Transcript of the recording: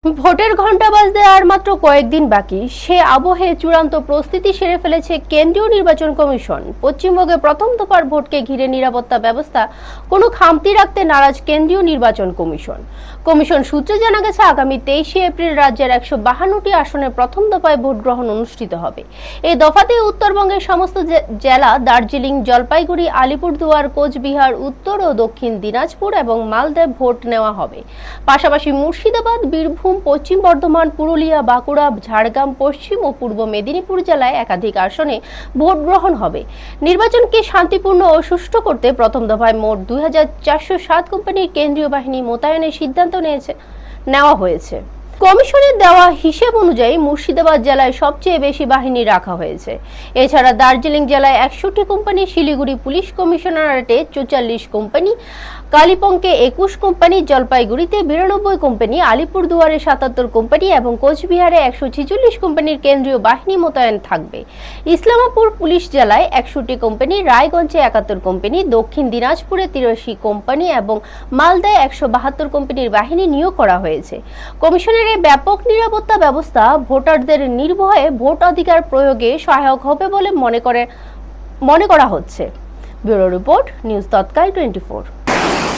ভোটের ঘণ্টা বাজতে আর মাত্র কয়েকদিন বাকি, সে আবহে চূড়ান্ত প্রস্তুতি সেরে ফেলেছে কেন্দ্রীয় নির্বাচন কমিশন। পশ্চিমবঙ্গে প্রথম দফার ভোটকে ঘিরে নিরাপত্তা ব্যবস্থা কোনো খামতি রাখতে নারাজ কেন্দ্রীয় নির্বাচন কমিশন সূত্রে জানা গেছে, আগামী 23শে এপ্রিল রাজ্যের 152টি আসনে প্রথম দফায় ভোট গ্রহণ অনুষ্ঠিত হবে। এই দফাতে উত্তরবঙ্গের সমস্ত জেলা, দার্জিলিং, জলপাইগুড়ি, আলিপুরদুয়ার, কোচবিহার, উত্তর ও দক্ষিণ দিনাজপুর এবং মালদায় ভোট নেওয়া হবে। পাশাপাশি মুর্শিদাবাদ, বীরভূম, পশ্চিম বর্ধমান, পুরুলিয়া, বাঁকুড়া, ঝাড়গ্রাম, পশ্চিম ও পূর্ব মেদিনীপুর জেলায় একাধিক আসনে ভোট গ্রহণ হবে। নির্বাচনকে শান্তিপূর্ণ ও সুষ্ঠু করতে প্রথম দফায় মোট 2407 কোম্পানির কেন্দ্রীয় বাহিনী মোতায়েনের সিদ্ধান্ত নেওয়া হয়েছে। কমিশনের দেওয়া হিসেব অনুযায়ী মুর্শিদাবাদ জেলায় সবচেয়ে বেশি বাহিনী রাখা হয়েছে। এছাড়া দার্জিলিং জেলায় 61 কোম্পানি, শিলিগুড়ি পুলিশ কমিশনারেটে 44 কোম্পানি, কালিম্পংয়ে 21 কোম্পানি, জলপাইগুড়িতে 92 কোম্পানি, আলিপুরদুয়ারে 77 কোম্পানি এবং কোচবিহারে 146 কোম্পানির কেন্দ্রীয় বাহিনী মোতায়েন থাকবে। ইসলামপুর পুলিশ জেলায় 61 কোম্পানি, রায়গঞ্জে 71 কোম্পানি, দক্ষিণ দিনাজপুরে 83 কোম্পানি এবং মালদায় 172 কোম্পানির বাহিনী নিয়োগ করা হয়েছে। কমিশনের এই ব্যাপক নিরাপত্তা ব্যবস্থা ভোটারদের নির্ভয়ে ভোটাধিকার প্রয়োগে সহায়ক হবে বলে মনে করা হচ্ছে। ব্যুরো রিপোর্ট, নিউজ তৎকাল 24।